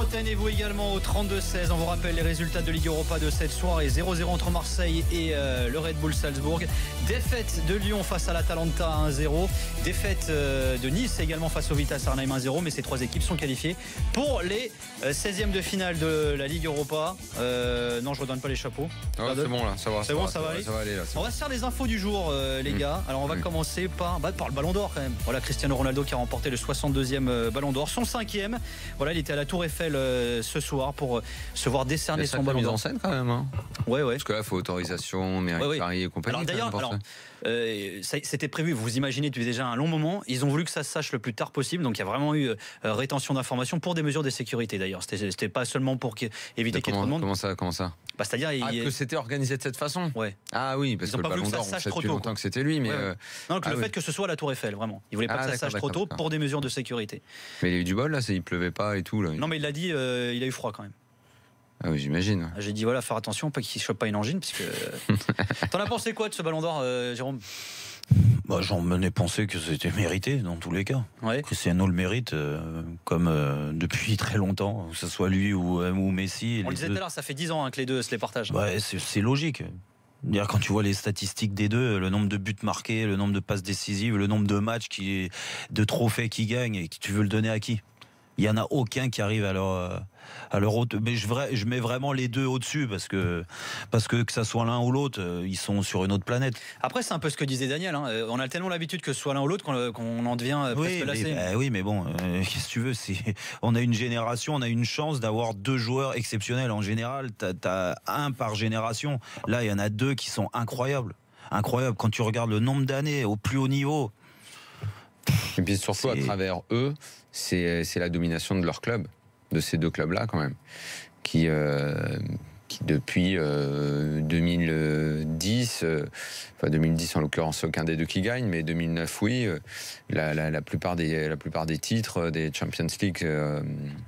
Bretagne et vous également au 32-16. On vous rappelle les résultats de Ligue Europa de cette soirée. 0-0 entre Marseille et le Red Bull Salzbourg. Défaite de Lyon face à l'Atalanta 1-0. Défaite de Nice également face au Vitesse Arnhem 1-0. Mais ces trois équipes sont qualifiées pour les 16e de finale de la Ligue Europa. Non, je ne redonne pas les chapeaux. Ouais, c'est bon là, ça va. C'est bon, ça va aller là, on va se faire les infos du jour, les gars. Alors on va commencer par le Ballon d'Or quand même. Voilà, Cristiano Ronaldo qui a remporté le 62e Ballon d'Or, son 5e. Voilà, il était à la Tour Eiffel ce soir pour se voir décerner son Ballon d'Or. En scène quand même. Hein. Ouais. Parce que là, il faut autorisation, mérite Paris et compagnie. Alors d'ailleurs, c'était prévu. Vous imaginez depuis déjà un long moment. Ils ont voulu que ça se sache le plus tard possible. Donc il y a vraiment eu rétention d'informations pour des mesures de sécurité. D'ailleurs, c'était pas seulement pour éviter qu'il y ait trop de monde. Comment ça c'est-à-dire que c'était organisé de cette façon. Ouais. Ah oui, parce que le Ballon d'Or, on sait depuis longtemps que c'était lui, mais non, le fait que ce soit à la Tour Eiffel, vraiment. Il voulait pas que ça sache trop tôt pour des mesures de sécurité. Mais il y a eu du bol là, il pleuvait pas et tout là. Non, mais il l'a dit, il a eu froid quand même. Ah oui, j'imagine. J'ai dit voilà, faire attention, pas qu'il chope pas une angine, parce que. T'en as pensé quoi de ce Ballon d'Or, Jérôme? J'en ai pensé que c'était mérité dans tous les cas. Ouais. Cristiano le mérite, comme depuis très longtemps, que ce soit lui ou Messi. On le disait tout à l'heure, ça fait 10 ans que les deux se les partagent. C'est logique. Quand tu vois les statistiques des deux, le nombre de buts marqués, le nombre de passes décisives, le nombre de matchs, de trophées qui gagnent, et tu veux le donner à qui? Il n'y en a aucun qui arrive à leur haute. Mais je mets vraiment les deux au-dessus parce que ça soit l'un ou l'autre, ils sont sur une autre planète. Après, c'est un peu ce que disait Daniel. Hein. On a tellement l'habitude que ce soit l'un ou l'autre qu'on en devient presque lassé. Oui, mais bon, qu'est-ce que tu veux, on a une génération, on a une chance d'avoir deux joueurs exceptionnels. En général, t'as un par génération. Là, il y en a deux qui sont incroyables. Incroyables. Quand tu regardes le nombre d'années au plus haut niveau. Et puis surtout, à travers eux, c'est la domination de leur club, de ces deux clubs-là quand même, qui depuis 2010, enfin 2010 en l'occurrence aucun des deux qui gagne, mais 2009 oui, la plupart des titres des Champions League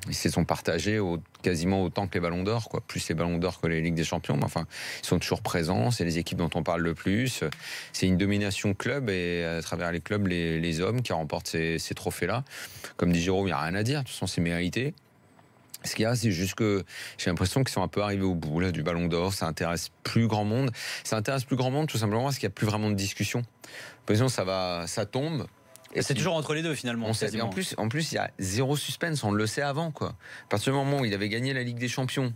ils se sont partagés quasiment autant que les Ballons d'Or, quoi, plus les Ballons d'Or que les Ligues des Champions, mais enfin ils sont toujours présents, c'est les équipes dont on parle le plus, c'est une domination club et à travers les clubs les hommes qui remportent ces trophées-là. Comme dit Jérôme, il n'y a rien à dire, de toute façon c'est mérité. Ce qu'il y a, c'est juste que j'ai l'impression qu'ils sont un peu arrivés au bout là, du Ballon d'Or. Ça intéresse plus grand monde. Ça intéresse plus grand monde tout simplement parce qu'il n'y a plus vraiment de discussion. Par exemple, ça tombe. Et c'est toujours entre les deux finalement. En plus, il y a zéro suspense. On le sait avant, quoi. À partir du moment où il avait gagné la Ligue des Champions,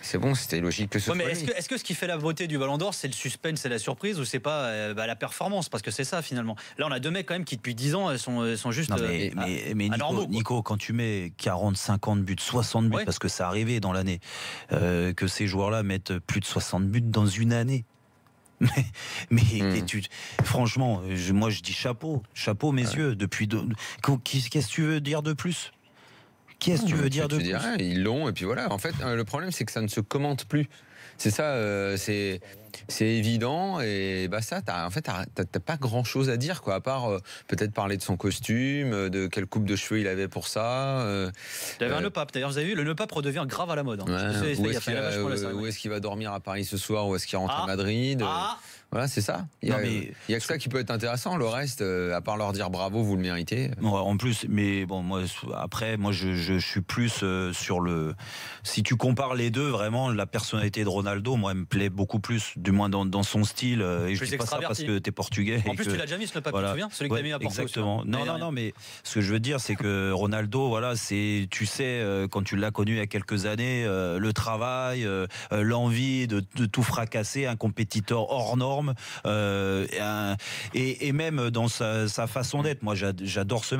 c'est bon, c'était logique que ce soit. Mais est-ce que ce qui fait la beauté du Ballon d'Or, c'est le suspense, c'est la surprise, ou c'est pas la performance? Parce que c'est ça finalement. Là, on a deux mecs quand même qui depuis 10 ans sont juste. Mais Nico, quand tu mets 40, 50 buts, 60 buts, parce que ça arrivait dans l'année, que ces joueurs-là mettent plus de 60 buts dans une année. Franchement, moi je dis chapeau, messieurs. Qu'est-ce que tu veux dire de plus? Qu'est-ce que tu veux dire de plus? Ils l'ont, et puis voilà. En fait, le problème, c'est que ça ne se commente plus. C'est ça, c'est évident, et t'as pas grand-chose à dire, quoi, à part peut-être parler de son costume, de quelle coupe de cheveux il avait pour ça. Il y avait un nœud pape, d'ailleurs, vous avez vu, le nœud pape redevient grave à la mode. Hein. Où est-ce qu'il va dormir à Paris ce soir, où est-ce qu'il rentre à Madrid Voilà, c'est ça. Il y a que ça qui peut être intéressant. Le reste, à part leur dire bravo, vous le méritez. En plus, mais bon, moi je suis plus sur le. Si tu compares les deux, vraiment, la personnalité de Ronaldo, moi, elle me plaît beaucoup plus, du moins dans son style. Et je dis pas ça parce que t'es portugais. En plus, tu l'as déjà mis ce papier, tu te souviens? Celui que t'as mis à Porto. Exactement. Non, mais ce que je veux dire, c'est que Ronaldo, voilà, tu sais, quand tu l'as connu il y a quelques années, le travail, l'envie de tout fracasser, un compétiteur hors norme. Et même dans sa façon d'être, moi j'adore ce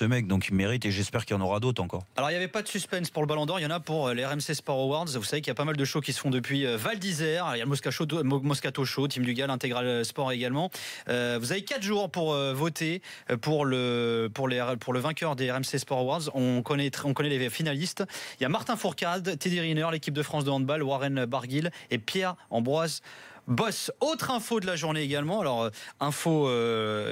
mec, donc il mérite, et j'espère qu'il y en aura d'autres encore. Alors il n'y avait pas de suspense pour le Ballon d'Or, il y en a pour les RMC Sport Awards. Vous savez qu'il y a pas mal de shows qui se font depuis Val d'Isère, il y a le Moscato Show, Team Dugal, Intégral Sport également. Vous avez 4 jours pour voter pour le vainqueur des RMC Sport Awards. On connaît les finalistes. Il y a Martin Fourcade, Teddy Riner, l'équipe de France de handball, Warren Barguil et Pierre-Ambroise Boss, autre info de la journée également. Alors, info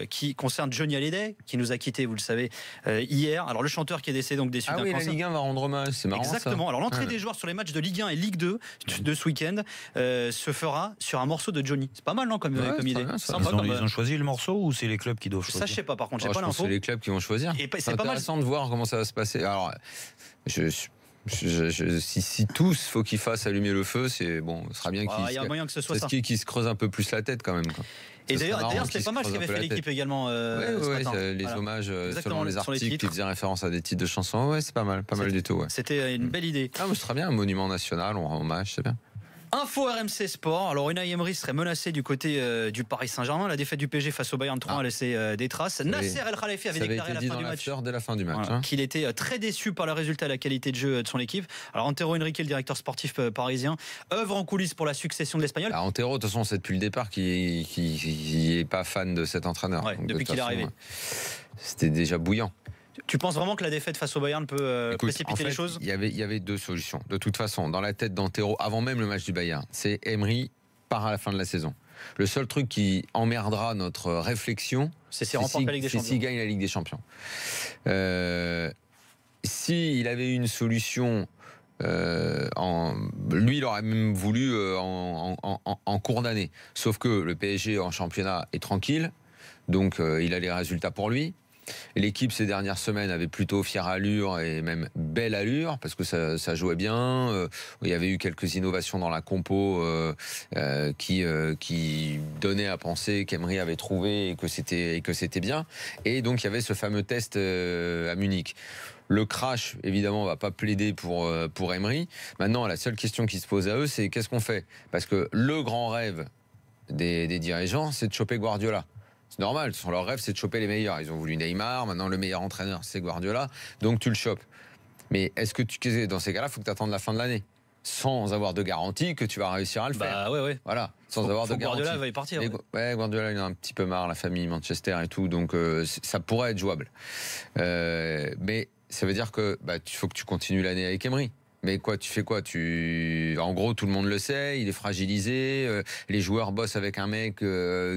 qui concerne Johnny Hallyday, qui nous a quittés, vous le savez, hier. Alors, le chanteur qui est décédé donc déçu d'un cancer. Ah oui, la Ligue 1 va rendre hommage, c'est marrant. Exactement. Ça. Alors, l'entrée des joueurs sur les matchs de Ligue 1 et Ligue 2 de ce week-end se fera sur un morceau de Johnny. C'est pas mal, non, comme idée. Bien, ils ont choisi le morceau ou c'est les clubs qui doivent choisir? Ça, je sais pas, par contre, j'ai pas Je pense l'info. que c'est les clubs qui vont choisir. C'est intéressant de voir comment ça va se passer. Alors, si tous faut qu'ils fassent allumer le feu, c'est bon, ce sera bien qu'il y a moyen que ce soit ça. Qui se creuse un peu plus la tête quand même, quoi. Et d'ailleurs, c'était pas mal ce qu'avait fait l'équipe également. Les hommages selon les articles qui faisaient référence à des titres de chansons. Ouais, c'est pas mal du tout. Ouais. C'était une belle idée. Ah, mais ce sera bien, un monument national, on rend hommage, c'est bien. Info RMC Sport. Alors Unai Emery serait menacé du côté du Paris Saint-Germain. La défaite du PSG face au Bayern 3 a laissé des traces. Nasser El Khelaïfi avait déclaré à la fin du match dès la fin du match qu'il était très déçu par le résultat et la qualité de jeu de son équipe. Alors Antero Henrique, le directeur sportif parisien, œuvre en coulisses pour la succession de l'Espagnol. Antero, de toute façon, c'est depuis le départ qui est pas fan de cet entraîneur. Ouais, depuis qu'il est arrivé. C'était déjà bouillant. Tu penses vraiment que la défaite face au Bayern peut précipiter les choses? Il y avait deux solutions. De toute façon, dans la tête d'Antero, avant même le match du Bayern, c'est Emery part à la fin de la saison. Le seul truc qui emmerdera notre réflexion, c'est s'il gagne la Ligue des Champions. S'il avait eu une solution, lui, il aurait même voulu en cours d'année. Sauf que le PSG en championnat est tranquille, donc il a les résultats pour lui. L'équipe ces dernières semaines avait plutôt fière allure et même belle allure parce que ça jouait bien. Il y avait eu quelques innovations dans la compo qui donnaient à penser qu'Emery avait trouvé et que c'était bien. Et donc il y avait ce fameux test à Munich. Le crash, évidemment, on va pas plaider pour Emery. Maintenant, la seule question qui se pose à eux, c'est qu'est-ce qu'on fait? Parce que le grand rêve des dirigeants, c'est de choper Guardiola. C'est normal, leur rêve, c'est de choper les meilleurs. Ils ont voulu Neymar, maintenant le meilleur entraîneur, c'est Guardiola, donc tu le chopes. Mais est-ce que dans ces cas-là, il faut que tu attendes la fin de l'année, sans avoir de garantie que tu vas réussir à le faire. Ouais. Voilà, sans avoir de garantie. Guardiola va y partir. Guardiola, il en a un petit peu marre, la famille Manchester et tout, donc ça pourrait être jouable. Mais ça veut dire que il faut que tu continues l'année avec Emery. Mais tu fais quoi? En gros, tout le monde le sait, il est fragilisé, les joueurs bossent avec un mec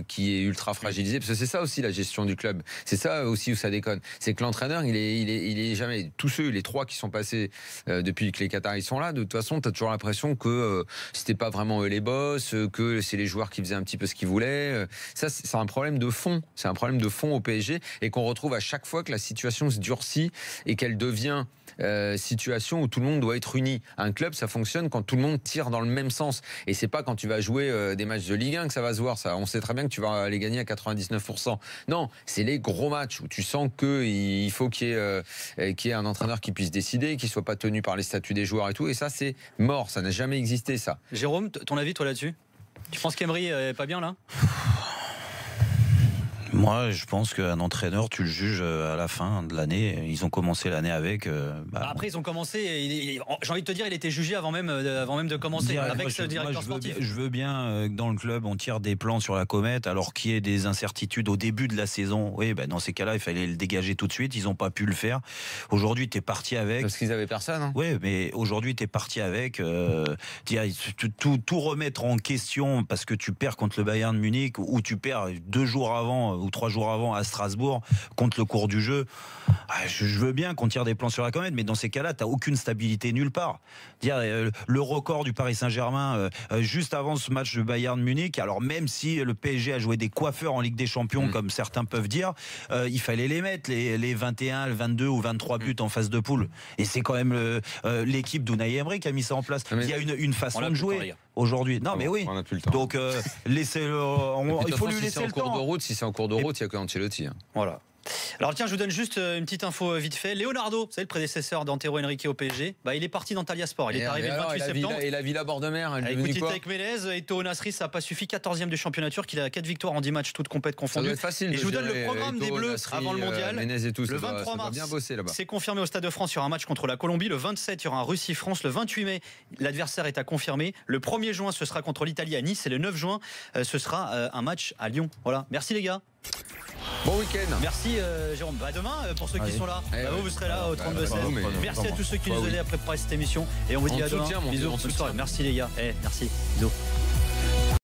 qui est ultra fragilisé, parce que c'est ça aussi la gestion du club. C'est ça aussi où ça déconne. C'est que l'entraîneur, il est jamais... Tous les trois qui sont passés depuis que les Qataris sont là, de toute façon, tu as toujours l'impression que c'était pas vraiment eux les boss, que c'est les joueurs qui faisaient un petit peu ce qu'ils voulaient. Ça, c'est un problème de fond. C'est un problème de fond au PSG et qu'on retrouve à chaque fois que la situation se durcit et qu'elle devient... situation où tout le monde doit être uni. Un club, ça fonctionne quand tout le monde tire dans le même sens. Et c'est pas quand tu vas jouer des matchs de Ligue 1 que ça va se voir. Ça, on sait très bien que tu vas les gagner à 99%. Non, c'est les gros matchs où tu sens qu'il faut qu'il y ait un entraîneur qui puisse décider, qui soit pas tenu par les statuts des joueurs et tout. Et ça, c'est mort. Ça n'a jamais existé, ça. Jérôme, ton avis, toi, là-dessus? Tu penses qu'Emery est pas bien, là? Moi, je pense qu'un entraîneur, tu le juges à la fin de l'année. Ils ont commencé l'année avec. Après, ils ont commencé. J'ai envie de te dire, il était jugé avant même de commencer avec ce directeur sportif. Je veux bien que dans le club, on tire des plans sur la comète, alors qu'il y ait des incertitudes au début de la saison. Oui, dans ces cas-là, il fallait le dégager tout de suite. Ils n'ont pas pu le faire. Aujourd'hui, tu es parti avec. Parce qu'ils n'avaient personne. Hein. Oui, mais aujourd'hui, tu es parti avec. Tout remettre en question parce que tu perds contre le Bayern de Munich ou tu perds 2 jours avant ou 3 jours avant à Strasbourg contre le cours du jeu. Je veux bien qu'on tire des plans sur la comète, mais dans ces cas-là, tu n'as aucune stabilité nulle part. Le record du Paris Saint-Germain juste avant ce match de Bayern de Munich, alors même si le PSG a joué des coiffeurs en Ligue des Champions, comme certains peuvent dire, il fallait les mettre, les 21, les 22 ou 23 buts en phase de poule. Et c'est quand même l'équipe d'Unai Emery qui a mis ça en place. Il y a une façon de jouer aujourd'hui. Non, mais oui. On n'a plus le temps. Donc, laissez-le. Il faut lui laisser le temps. Si c'est en cours de route, il n'y a que Ancelotti. Hein. Voilà. Alors tiens, je vous donne juste une petite info vite fait. Leonardo, vous savez, le prédécesseur d'Antero Henrique au PSG, il est parti d'Antalya Sport. Il est arrivé le 28 septembre. Et la Villa bord de mer, avec Tariq Ménez et Toho Nasri, ça n'a pas suffi. 14e du championnat turc, il a 4 victoires en 10 matchs, toutes compètes confondues. Facile. Et je vous donne le programme des Bleus avant le mondial. Tout, le 23 mars, c'est confirmé au Stade de France, il y aura un match contre la Colombie. Le 27, il y aura un Russie-France. Le 28 mai, l'adversaire est à confirmer. Le 1er juin, ce sera contre l'Italie à Nice. Et le 9 juin, ce sera un match à Lyon. Voilà. Merci les gars. Bon week-end. Merci Jérôme. Demain, pour ceux qui sont là, vous serez là au 32-16. Merci à tous ceux qui nous aidaient à préparer cette émission. Et on vous dit à demain. Bisous. Merci les gars. Merci. Bisous.